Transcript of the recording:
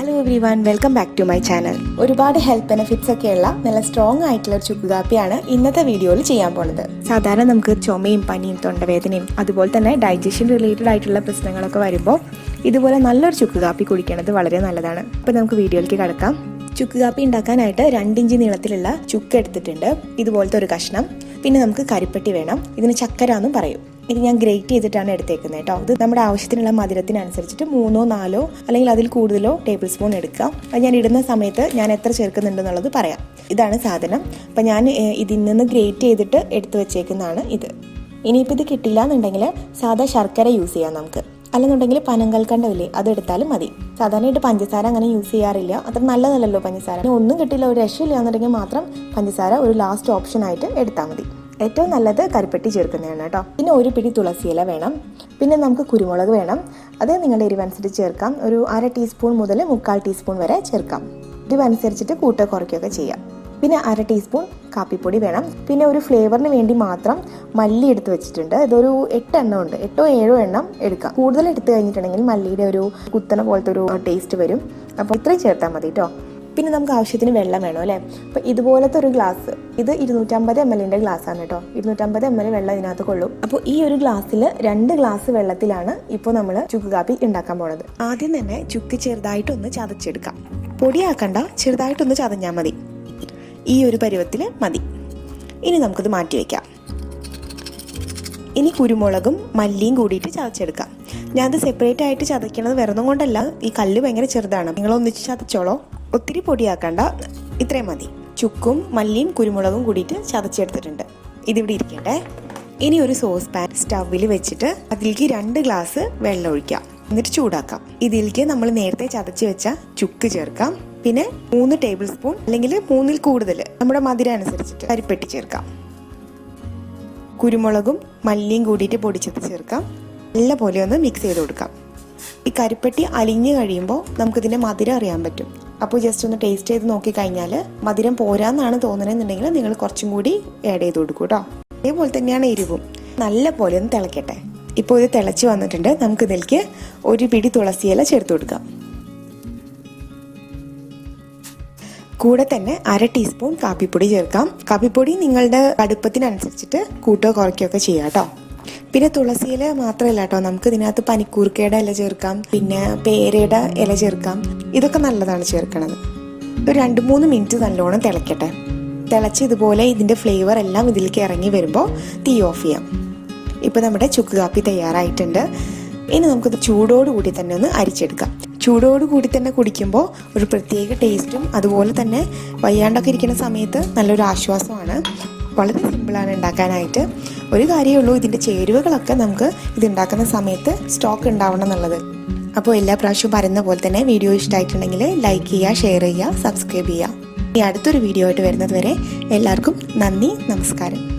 Hello everyone, welcome back to my channel. ഒരുപാട് health benefits ഒക്കെയുള്ള നല്ല സ്ട്രോങ് ആയിട്ടുള്ള ഒരു ചുക്ക് കാപ്പിയാണ് ഇന്നത്തെ വീഡിയോയിൽ ചെയ്യാൻ പോകുന്നത്. സാധാരണ നമുക്ക് ചുമയും പനിയും തൊണ്ടവേദനയും അതുപോലെ തന്നെ ഡൈജഷൻ റിലേറ്റഡ് ആയിട്ടുള്ള പ്രശ്നങ്ങളൊക്കെ വരുമ്പോൾ ഇതുപോലെ നല്ലൊരു ചുക്ക് കാപ്പി കുടിക്കുന്നത് വളരെ നല്ലതാണ്. അപ്പോൾ നമുക്ക് വീഡിയോയിലേക്ക് കടക്കാം. ചുക്ക് കാപ്പി ഉണ്ടാക്കാനായിട്ട് 2 ഇഞ്ച് നീളത്തിലുള്ള ചുക്ക് എടുത്തിട്ടുണ്ട്, ഇതുപോലത്തെ ഒരു കഷ്ണം. പിന്നെ നമുക്ക് കരിപ്പട്ടി വേണം, ഇതിന് ചക്കര എന്നും പറയും. ഇത് ഞാൻ ഗ്രേറ്റ് ചെയ്തിട്ടാണ് എടുത്തേക്കുന്നത് കേട്ടോ. ഇത് നമ്മുടെ ആവശ്യത്തിനുള്ള മധുരത്തിനനുസരിച്ചിട്ട് 3 4 അല്ലെങ്കിൽ അതിൽ കൂടുതലോ ടേബിൾ സ്പൂൺ എടുക്കാം. അത് ഞാൻ ഇടുന്ന സമയത്ത് ഞാൻ എത്ര ചേർക്കുന്നുണ്ടെന്നുള്ളത് പറയാം. ഇതാണ് സാധനം. അപ്പം ഞാൻ ഇതിൽ നിന്ന് ഗ്രേറ്റ് ചെയ്തിട്ട് എടുത്തു വെച്ചേക്കുന്നതാണ് ഇത്. ഇനിയിപ്പോൾ ഇത് കിട്ടില്ല എന്നുണ്ടെങ്കിൽ സാധാ ശർക്കര യൂസ് ചെയ്യാം നമുക്ക്. അല്ലെന്നുണ്ടെങ്കിൽ പനങ്കൽക്കണ്ടമില്ലേ, അതെടുത്താലും മതി. സാധാരണയായിട്ട് പഞ്ചസാര അങ്ങനെ യൂസ് ചെയ്യാറില്ല, അത്ര നല്ലതല്ലല്ലോ പഞ്ചസാര. ഒന്നും കിട്ടില്ല, ഒരു രക്ഷയില്ല എന്നുണ്ടെങ്കിൽ മാത്രം പഞ്ചസാര ഒരു ലാസ്റ്റ് ഓപ്ഷനായിട്ട് എടുത്താൽ മതി. ഏറ്റവും നല്ലത് കരിപ്പട്ടി ചേർക്കുന്നതാണ് കേട്ടോ. പിന്നെ ഒരു പിടി തുളസി ഇല വേണം. പിന്നെ നമുക്ക് കുരുമുളക് വേണം, അത് നിങ്ങളുടെ എരിവനുസരിച്ച് ചേർക്കാം. ഒരു 1/2 ടീസ്പൂൺ മുതൽ 3/4 ടീസ്പൂൺ വരെ ചേർക്കാം. എരിവനുസരിച്ചിട്ട് കൂട്ടുക കുറയ്ക്കുകയൊക്കെ ചെയ്യാം. പിന്നെ 1/2 ടീസ്പൂൺ കാപ്പിപ്പൊടി വേണം. പിന്നെ ഒരു ഫ്ലേവറിന് വേണ്ടി മാത്രം മല്ലി എടുത്ത് വെച്ചിട്ടുണ്ട്. ഇതൊരു 8 എണ്ണം ഉണ്ട്, 8 7 എണ്ണം എടുക്കാം. കൂടുതൽ എടുത്തു കഴിഞ്ഞിട്ടുണ്ടെങ്കിൽ മല്ലിയുടെ ഒരു കുത്തണ പോലത്തെ ഒരു ടേസ്റ്റ് വരും. അപ്പോൾ ഇത്രയും ചേർത്താൽ മതി കേട്ടോ. പിന്നെ നമുക്ക് ആവശ്യത്തിന് വെള്ളം വേണം അല്ലേ. അപ്പോൾ ഇതുപോലത്തെ ഒരു ഗ്ലാസ്, ഇത് 250 ml ഗ്ലാസ്സാണ് കേട്ടോ. 250 ml വെള്ളം ഇതിനകത്ത് കൊള്ളും. അപ്പോൾ ഈ ഒരു ഗ്ലാസ്സിൽ 2 ഗ്ലാസ് വെള്ളത്തിലാണ് ഇപ്പോൾ നമ്മൾ ചുക്ക് കാപ്പി ഉണ്ടാക്കാൻ പോണത്. ആദ്യം തന്നെ ചുക്ക് ചെറുതായിട്ടൊന്ന് ചതച്ചെടുക്കാം. പൊടിയാക്കണ്ട, ചെറുതായിട്ടൊന്ന് ചതഞ്ഞാൽ മതി. ഈ ഒരു പരുവത്തിൽ മതി. ഇനി നമുക്കത് മാറ്റി വയ്ക്കാം. ഇനി കുരുമുളകും മല്ലിയും കൂടിയിട്ട് ചതച്ചെടുക്കാം. ഞാനത് സെപ്പറേറ്റ് ആയിട്ട് ചതയ്ക്കണത് വെറുതെ കൊണ്ടല്ല, ഈ കല്ല് ഭയങ്കര ചെറുതാണ്, നിങ്ങളൊന്നിച്ച് ചതച്ചോളോ. ഒത്തിരി പൊടിയാക്കണ്ട, ഇത്രയും മതി. ചുക്കും മല്ലിയും കുരുമുളകും കൂടിയിട്ട് ചതച്ചെടുത്തിട്ടുണ്ട്. ഇതിവിടെ ഇരിക്കട്ടെ. ഇനി ഒരു സോസ് പാൻ സ്റ്റൗവിൽ വെച്ചിട്ട് അതിലേക്ക് 2 ഗ്ലാസ് വെള്ളം ഒഴിക്കാം. എന്നിട്ട് ചൂടാക്കാം. ഇതിലേക്ക് നമ്മൾ നേരത്തെ ചതച്ച് വെച്ച ചുക്ക് ചേർക്കാം. പിന്നെ 3 ടേബിൾ സ്പൂൺ അല്ലെങ്കിൽ 3-ൽ കൂടുതൽ നമ്മുടെ മധുരം അനുസരിച്ചിട്ട് കരിപ്പട്ടി ചേർക്കാം. കുരുമുളകും മല്ലിയും കൂടിയിട്ട് പൊടിച്ചത് ചേർക്കാം. നല്ല പോലെ ഒന്ന് മിക്സ് ചെയ്ത് കൊടുക്കാം. ഈ കരിപ്പട്ടി അലിഞ്ഞ് കഴിയുമ്പോൾ നമുക്കിതിൻ്റെ മധുരം അറിയാൻ പറ്റും. അപ്പോൾ ജസ്റ്റ് ഒന്ന് ടേസ്റ്റ് ചെയ്ത് നോക്കിക്കഴിഞ്ഞാൽ മധുരം പോരാന്നാണ് തോന്നണമെന്നുണ്ടെങ്കിൽ നിങ്ങൾ കുറച്ചും കൂടി ആഡ് ചെയ്ത് കൊടുക്കും കേട്ടോ. അതേപോലെ തന്നെയാണ് എരിവും. നല്ല പോലെ ഒന്ന് തിളക്കട്ടെ. ഇപ്പോൾ ഇത് തിളച്ച് വന്നിട്ടുണ്ട്. നമുക്ക് ഇതിലേക്ക് ഒരു പിടി തുളസിയില ചേർത്ത് കൊടുക്കാം. കൂടെ തന്നെ 1/2 ടീസ്പൂൺ കാപ്പിപ്പൊടി ചേർക്കാം. കാപ്പിപ്പൊടി നിങ്ങളുടെ കടുപ്പത്തിനനുസരിച്ചിട്ട് കൂട്ടുകയോ കുറയ്ക്കുകയൊക്കെ ചെയ്യാം കേട്ടോ. പിന്നെ തുളസിയില മാത്രമല്ല കേട്ടോ, നമുക്ക് ഇതിനകത്ത് പനിക്കൂർക്കയുടെ ഇല ചേർക്കാം, പിന്നെ പേരയുടെ ഇല ചേർക്കാം. ഇതൊക്കെ നല്ലതാണ് ചേർക്കണത്. ഒരു 2-3 മിനിറ്റ് നല്ലോണം തിളക്കട്ടെ. തിളച്ച് ഇതുപോലെ ഇതിൻ്റെ ഫ്ലേവർ എല്ലാം ഇതിലേക്ക് ഇറങ്ങി വരുമ്പോൾ തീ ഓഫ് ചെയ്യാം. ഇപ്പോൾ നമ്മുടെ ചുക്ക് കാപ്പി തയ്യാറായിട്ടുണ്ട്. ഇനി നമുക്കിത് ചൂടോടുകൂടി തന്നെ ഒന്ന് അരിച്ചെടുക്കാം. ചൂടോടുകൂടി തന്നെ കുടിക്കുമ്പോൾ ഒരു പ്രത്യേക ടേസ്റ്റും അതുപോലെ തന്നെ വയ്യാണ്ടൊക്കെ ഇരിക്കുന്ന സമയത്ത് നല്ലൊരു ആശ്വാസമാണ്. വളരെ സിമ്പിളാണ് ഉണ്ടാക്കാനായിട്ട്. ഒരു കാര്യമേ ഉള്ളൂ, ഇതിൻ്റെ ചേരുവകളൊക്കെ നമുക്ക് ഇതുണ്ടാക്കുന്ന സമയത്ത് സ്റ്റോക്ക് ഉണ്ടാവണം എന്നുള്ളത്. അപ്പോൾ എല്ലാ പ്രാവശ്യവും പറയുന്ന പോലെ തന്നെ വീഡിയോ ഇഷ്ടമായിട്ടുണ്ടെങ്കിൽ ലൈക്ക് ചെയ്യുക, ഷെയർ ചെയ്യുക, സബ്സ്ക്രൈബ് ചെയ്യുക. ഇനി അടുത്തൊരു വീഡിയോ ആയിട്ട് വരുന്നത് വരെ എല്ലാവർക്കും നന്ദി, നമസ്കാരം.